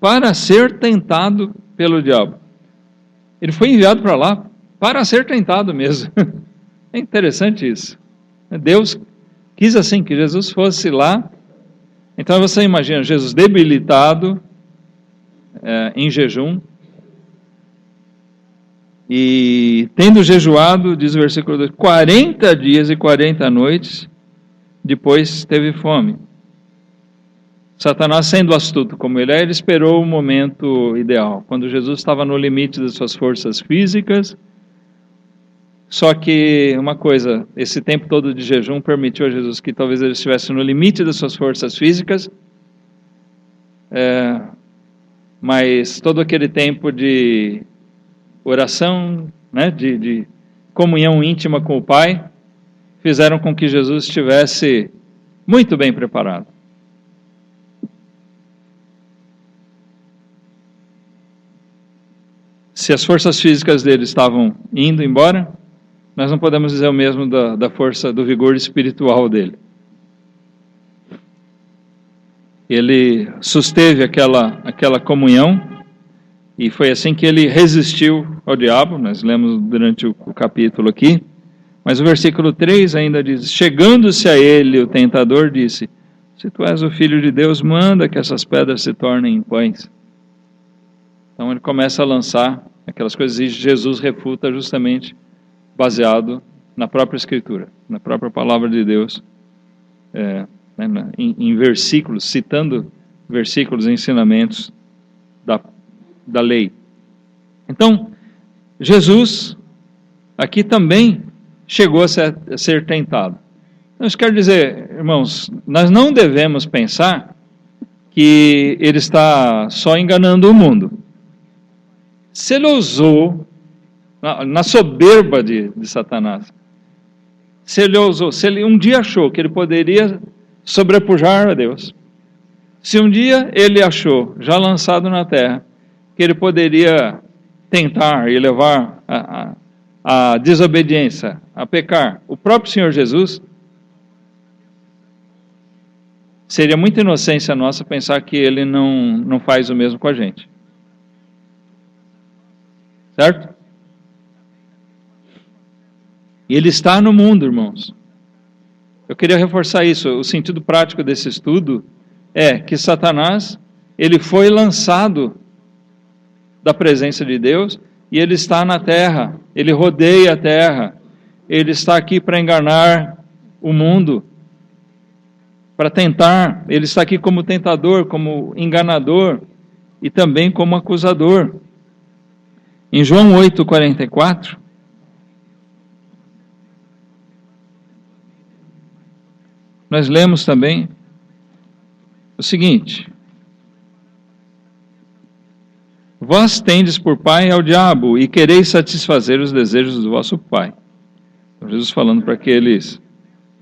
para ser tentado pelo diabo. Ele foi enviado para lá para ser tentado mesmo. É interessante isso. Deus quis assim, que Jesus fosse lá. Então você imagina Jesus debilitado, em jejum, e tendo jejuado, diz o versículo 2, 40 dias e 40 noites, depois teve fome. Satanás, sendo astuto como ele é, ele esperou o momento ideal, quando Jesus estava no limite das suas forças físicas. Só que uma coisa, esse tempo todo de jejum permitiu a Jesus que talvez ele estivesse no limite das suas forças físicas, mas todo aquele tempo de oração, né, de comunhão íntima com o Pai, fizeram com que Jesus estivesse muito bem preparado. Se as forças físicas dele estavam indo embora, nós não podemos dizer o mesmo da força, do vigor espiritual dele. Ele susteve aquela comunhão, e foi assim que ele resistiu ao diabo. Nós lemos durante o capítulo aqui, mas o versículo 3 ainda diz: chegando-se a ele, o tentador disse: se tu és o Filho de Deus, manda que essas pedras se tornem em pães. Então ele começa a lançar aquelas coisas, e Jesus refuta justamente baseado na própria Escritura, na própria Palavra de Deus, em versículos, citando versículos e ensinamentos da lei. Então, Jesus aqui também chegou a ser tentado. Então, isso quer dizer, irmãos, nós não devemos pensar que ele está só enganando o mundo. Se ele usou, na soberba de Satanás, se ele um dia achou que ele poderia sobrepujar a Deus, se um dia ele achou, já lançado na terra, que ele poderia tentar e levar a desobediência, a pecar, o próprio Senhor Jesus, seria muita inocência nossa pensar que ele não faz o mesmo com a gente. Certo? E ele está no mundo, irmãos. Eu queria reforçar isso. O sentido prático desse estudo é que Satanás, ele foi lançado da presença de Deus, e ele está na terra, ele rodeia a terra, ele está aqui para enganar o mundo, para tentar, ele está aqui como tentador, como enganador, e também como acusador. Em João 8,44, nós lemos também o seguinte: Vós tendes por pai ao diabo, e quereis satisfazer os desejos do vosso pai. Então, Jesus falando para aqueles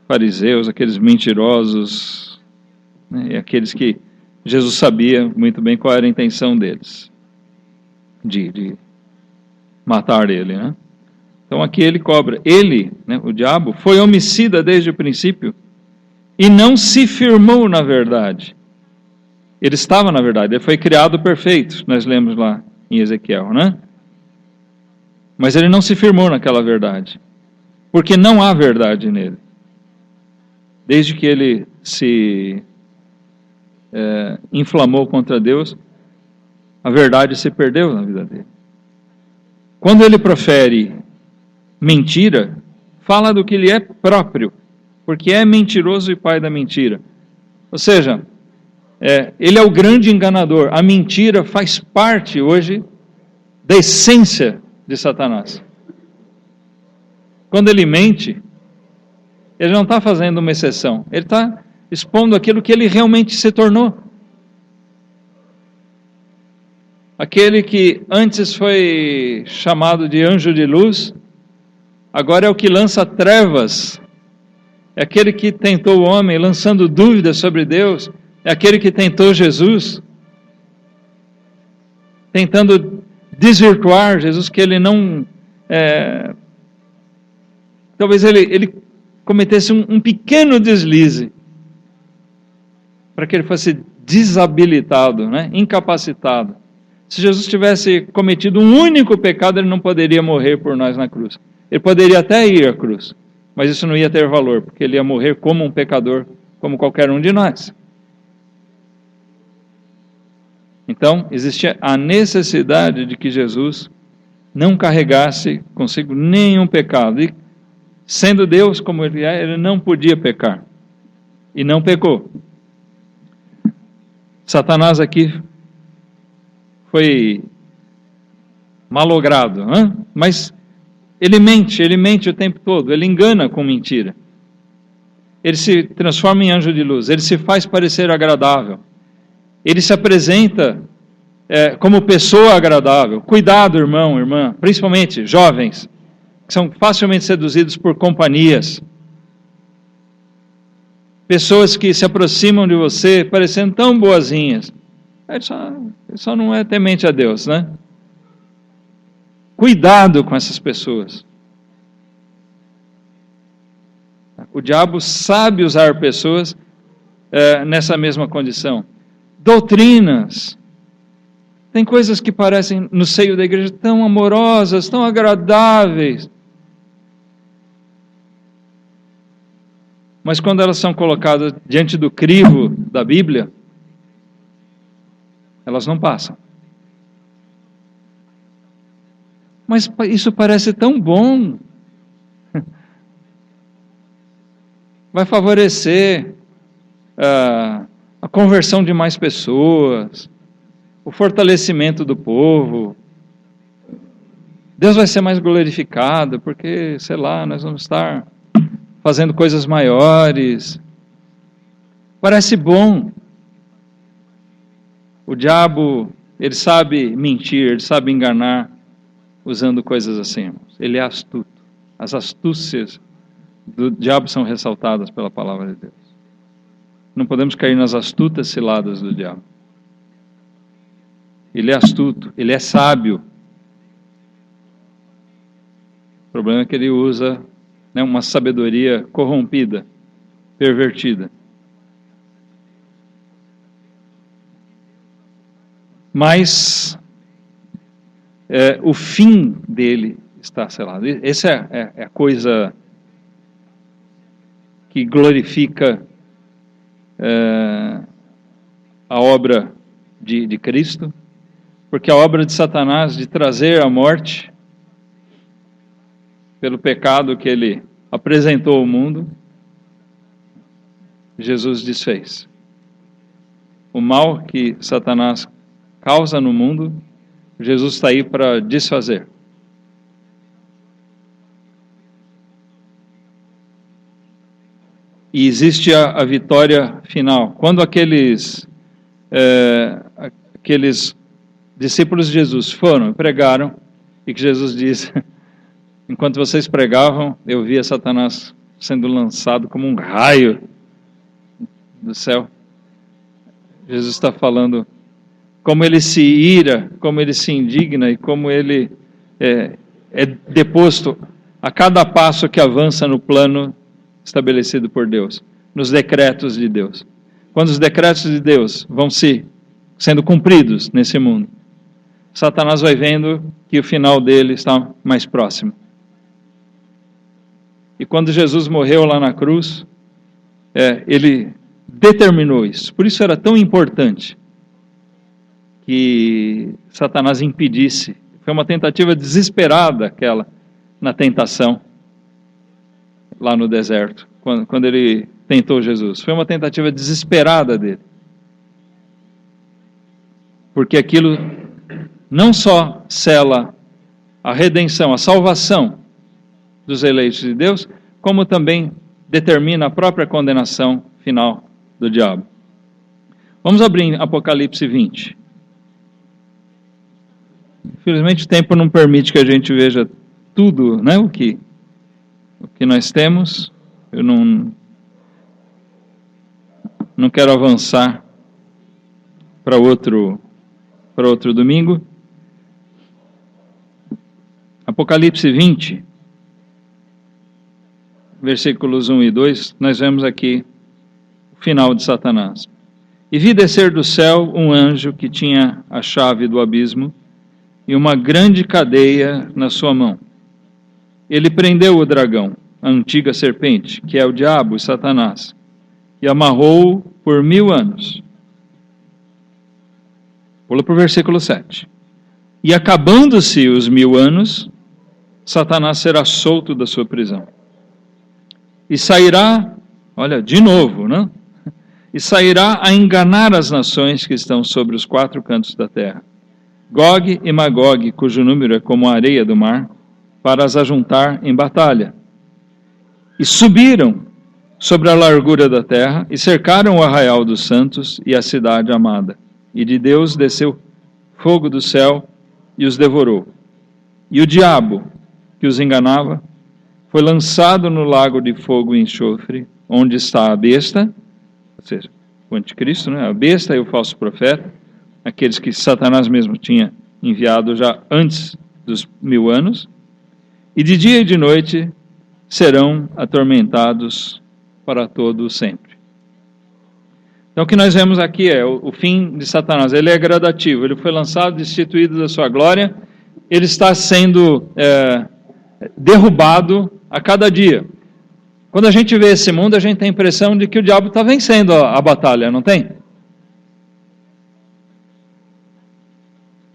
fariseus, aqueles mentirosos, né, e aqueles que Jesus sabia muito bem qual era a intenção deles, de matar ele, né? Então aqui ele cobra. Ele, né, o diabo, foi homicida desde o princípio e não se firmou na verdade. Ele estava na verdade, ele foi criado perfeito, nós lemos lá em Ezequiel, né? Mas ele não se firmou naquela verdade, porque não há verdade nele. Desde que ele se inflamou contra Deus, a verdade se perdeu na vida dele. Quando ele profere mentira, fala do que lhe é próprio, porque é mentiroso e pai da mentira. Ou seja, ele é o grande enganador. A mentira faz parte hoje da essência de Satanás. Quando ele mente, ele não está fazendo uma exceção, ele está expondo aquilo que ele realmente se tornou. Aquele que antes foi chamado de anjo de luz, agora é o que lança trevas. É aquele que tentou o homem, lançando dúvidas sobre Deus. É aquele que tentou Jesus, tentando desvirtuar Jesus, que ele não... talvez ele cometesse um pequeno deslize, para que ele fosse desabilitado, né? Incapacitado. Se Jesus tivesse cometido um único pecado, ele não poderia morrer por nós na cruz. Ele poderia até ir à cruz, mas isso não ia ter valor, porque ele ia morrer como um pecador, como qualquer um de nós. Então, existia a necessidade de que Jesus não carregasse consigo nenhum pecado. E, sendo Deus como ele é, ele não podia pecar. E não pecou. Satanás aqui foi malogrado, hein? Mas ele mente o tempo todo, ele engana com mentira. Ele se transforma em anjo de luz, ele se faz parecer agradável. Ele se apresenta como pessoa agradável. Cuidado, irmão, irmã, principalmente jovens, que são facilmente seduzidos por companhias. Pessoas que se aproximam de você parecendo tão boazinhas. Ele só não é temente a Deus, né? Cuidado com essas pessoas. O diabo sabe usar pessoas nessa mesma condição. Doutrinas. Tem coisas que parecem no seio da igreja tão amorosas, tão agradáveis. Mas quando elas são colocadas diante do crivo da Bíblia, elas não passam. Mas isso parece tão bom. Vai favorecer a conversão de mais pessoas, o fortalecimento do povo. Deus vai ser mais glorificado, porque, sei lá, nós vamos estar fazendo coisas maiores. Parece bom. O diabo, ele sabe mentir, ele sabe enganar, usando coisas assim, irmãos. Ele é astuto. As astúcias do diabo são ressaltadas pela palavra de Deus. Não podemos cair nas astutas ciladas do diabo. Ele é astuto, ele é sábio. O problema é que ele usa uma sabedoria corrompida, pervertida. Mas o fim dele está selado. Essa é a coisa que glorifica a obra de Cristo, porque a obra de Satanás de trazer a morte pelo pecado que ele apresentou ao mundo, Jesus desfez. O mal que Satanás causa no mundo, Jesus está aí para desfazer. E existe a vitória final. Quando aqueles discípulos de Jesus foram e pregaram, e que Jesus diz, enquanto vocês pregavam, eu via Satanás sendo lançado como um raio do céu. Jesus está falando como ele se ira, como ele se indigna e como ele é deposto a cada passo que avança no plano estabelecido por Deus, nos decretos de Deus. Quando os decretos de Deus vão sendo cumpridos nesse mundo, Satanás vai vendo que o final dele está mais próximo. E quando Jesus morreu lá na cruz, ele determinou isso. Por isso era tão importante que Satanás impedisse. Foi uma tentativa desesperada aquela na tentação lá no deserto, quando ele tentou Jesus. Foi uma tentativa desesperada dele. Porque aquilo não só sela a redenção, a salvação dos eleitos de Deus, como também determina a própria condenação final do diabo. Vamos abrir em Apocalipse 20. Infelizmente o tempo não permite que a gente veja tudo, né, o que nós temos. Eu não quero avançar para outro domingo. Apocalipse 20, versículos 1 e 2, nós vemos aqui o final de Satanás. E vi descer do céu um anjo que tinha a chave do abismo e uma grande cadeia na sua mão. Ele prendeu o dragão, a antiga serpente, que é o diabo e Satanás, e amarrou-o por 1000 anos. Pula para o versículo 7. E acabando-se os 1000 anos, Satanás será solto da sua prisão. E sairá, olha, de novo, né? E sairá a enganar as nações que estão sobre os 4 cantos da terra, Gog e Magog, cujo número é como a areia do mar, para as ajuntar em batalha. E subiram sobre a largura da terra, e cercaram o arraial dos santos e a cidade amada. E de Deus desceu fogo do céu e os devorou. E o diabo, que os enganava, foi lançado no lago de fogo e enxofre, onde está a besta, ou seja, o anticristo, né? A besta e o falso profeta, aqueles que Satanás mesmo tinha enviado já antes dos 1000 anos, e de dia e de noite serão atormentados para todo sempre. Então o que nós vemos aqui é o fim de Satanás. Ele é gradativo, ele foi lançado, destituído da sua glória, ele está sendo derrubado a cada dia. Quando a gente vê esse mundo, a gente tem a impressão de que o diabo está vencendo a batalha, não tem?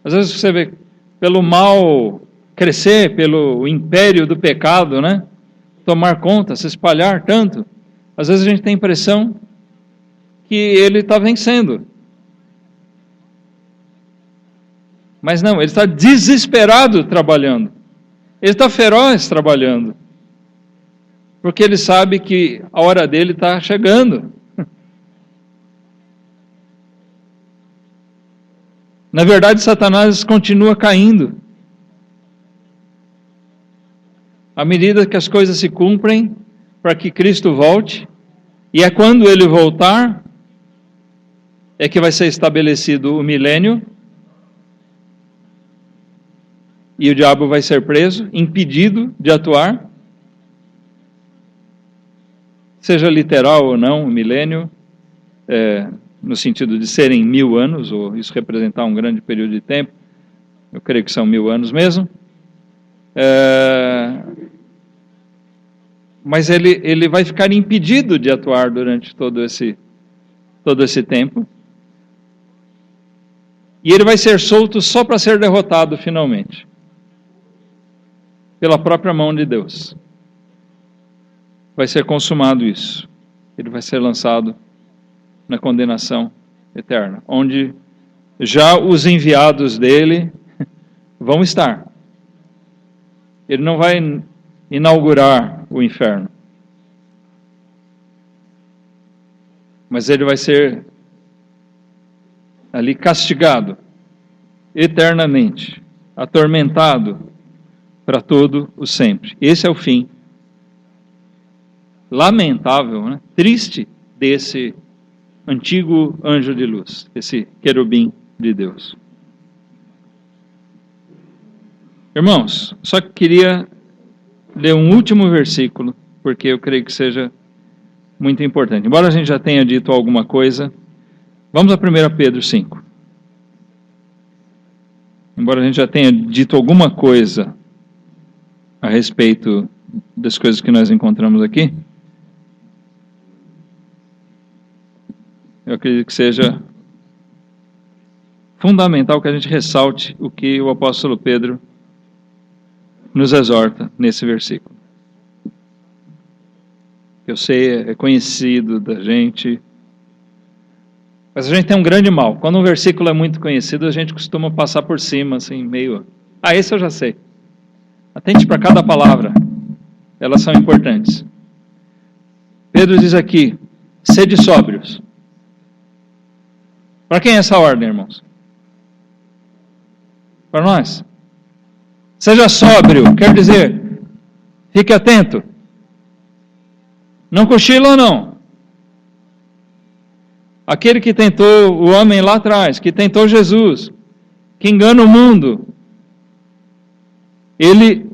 Às vezes você vê, pelo mal crescer, pelo império do pecado, né? Tomar conta, se espalhar tanto, às vezes a gente tem a impressão que ele está vencendo. Mas não, ele está desesperado trabalhando. Ele está feroz trabalhando. Porque ele sabe que a hora dele está chegando. Na verdade, Satanás continua caindo. À medida que as coisas se cumprem para que Cristo volte, e é quando ele voltar, é que vai ser estabelecido o milênio, e o diabo vai ser preso, impedido de atuar, seja literal ou não, o milênio, no sentido de serem 1000 anos, ou isso representar um grande período de tempo, eu creio que são 1000 anos mesmo, mas ele vai ficar impedido de atuar durante todo esse tempo, e ele vai ser solto só para ser derrotado finalmente, pela própria mão de Deus. Vai ser consumado isso. Ele vai ser lançado na condenação eterna, onde já os enviados dele vão estar. Ele não vai inaugurar o inferno, mas ele vai ser ali castigado eternamente, atormentado para todo o sempre. Esse é o fim lamentável, né? Triste desse antigo anjo de luz, esse querubim de Deus. Irmãos, só queria ler um último versículo, porque eu creio que seja muito importante. Embora a gente já tenha dito alguma coisa, vamos a 1 Pedro 5. Embora a gente já tenha dito alguma coisa a respeito das coisas que nós encontramos aqui, eu acredito que seja fundamental que a gente ressalte o que o apóstolo Pedro nos exorta nesse versículo. Eu sei, é conhecido da gente, mas a gente tem um grande mal. Quando um versículo é muito conhecido, a gente costuma passar por cima, assim, meio... esse eu já sei. Atente para cada palavra, elas são importantes. Pedro diz aqui, sede sóbrios. Para quem é essa ordem, irmãos? Para nós. Seja sóbrio, quer dizer, fique atento. Não cochila ou não? Aquele que tentou o homem lá atrás, que tentou Jesus, que engana o mundo, ele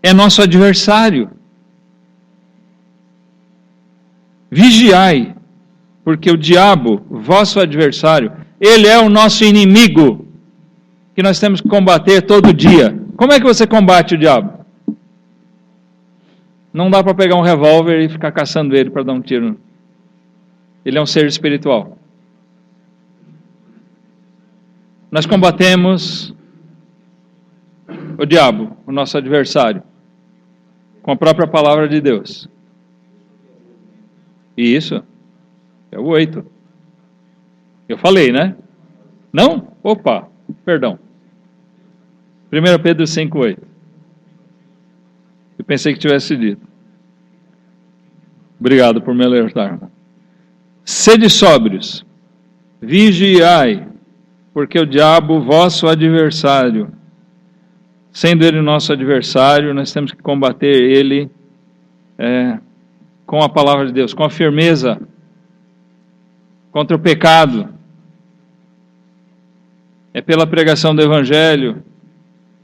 é nosso adversário. Vigiai, porque o diabo, vosso adversário, ele é o nosso inimigo, que nós temos que combater todo dia. Como é que você combate o diabo? Não dá para pegar um revólver e ficar caçando ele para dar um tiro. Ele é um ser espiritual. Nós combatemos o diabo, o nosso adversário, com a própria palavra de Deus. E isso é o 8. Eu falei, né? Não? Opa, perdão. 1 Pedro 5:8. Eu pensei que tivesse dito. Obrigado por me alertar. Sede sóbrios, vigiai, porque o diabo, vosso adversário, sendo ele nosso adversário, nós temos que combater ele com a palavra de Deus, com a firmeza, contra o pecado. É pela pregação do Evangelho,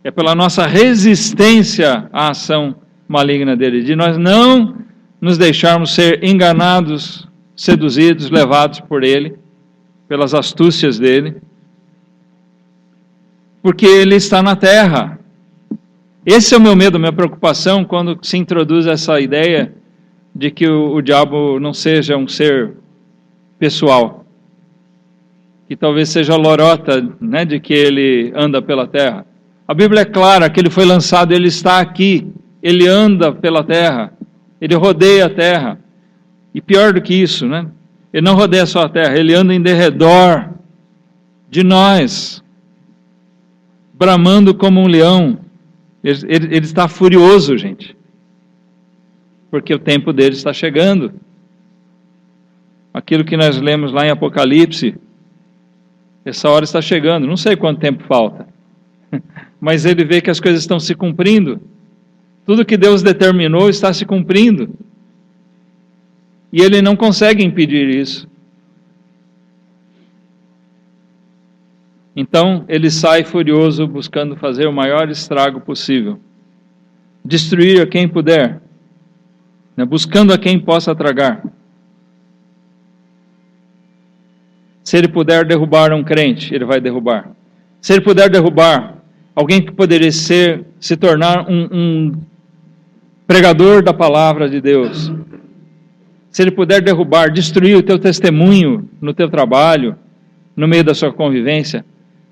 é pela nossa resistência à ação maligna dele, de nós não nos deixarmos ser enganados, seduzidos, levados por ele, pelas astúcias dele, porque ele está na terra. Esse é o meu medo, a minha preocupação quando se introduz essa ideia de que o diabo não seja um ser pessoal, que talvez seja a lorota, né, de que ele anda pela terra. A Bíblia é clara que ele foi lançado, ele está aqui, ele anda pela terra, ele rodeia a terra. E pior do que isso, né? Ele não rodeia só a terra, ele anda em derredor de nós, bramando como um leão. Ele está furioso, gente, porque o tempo dele está chegando. Aquilo que nós lemos lá em Apocalipse, essa hora está chegando, não sei quanto tempo falta, mas ele vê que as coisas estão se cumprindo, tudo que Deus determinou está se cumprindo, e ele não consegue impedir isso. Então ele sai furioso, buscando fazer o maior estrago possível, destruir a quem puder, né, buscando a quem possa tragar. Se ele puder derrubar um crente, ele vai derrubar. Se ele puder derrubar alguém que poderia se tornar um pregador da palavra de Deus, se ele puder derrubar, destruir o teu testemunho no teu trabalho, no meio da sua convivência,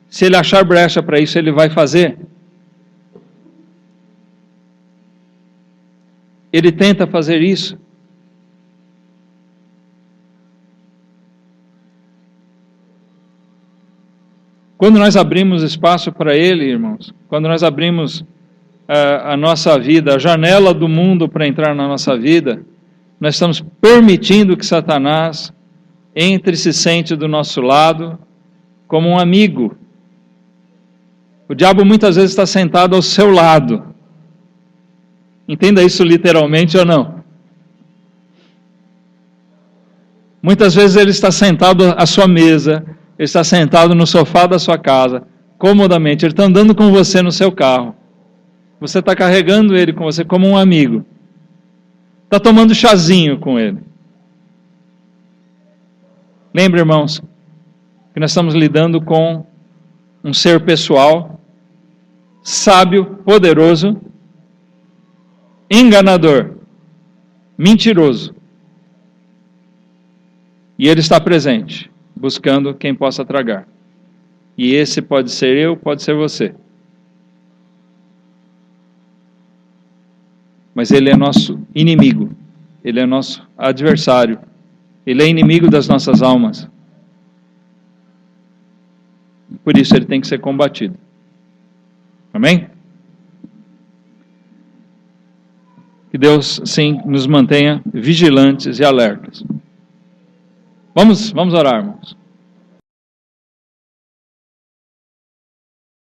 se ele achar brecha para isso, ele vai fazer. Ele tenta fazer isso. Quando nós abrimos espaço para ele, irmãos, quando nós abrimos a nossa vida, a janela do mundo para entrar na nossa vida, nós estamos permitindo que Satanás entre e se sente do nosso lado como um amigo, O diabo muitas vezes está sentado ao seu lado. Entenda isso literalmente ou não. Muitas vezes ele está sentado à sua mesa, ele está sentado no sofá da sua casa, comodamente, ele está andando com você no seu carro. Você está carregando ele com você como um amigo. Está tomando chazinho com ele. Lembra, irmãos, que nós estamos lidando com um ser pessoal, sábio, poderoso, enganador, mentiroso. E ele está presente, buscando quem possa tragar. E esse pode ser eu, pode ser você. Mas ele é nosso inimigo, ele é nosso adversário, ele é inimigo das nossas almas. Por isso ele tem que ser combatido. Amém? Que Deus, sim, nos mantenha vigilantes e alertas. Vamos orar, irmãos.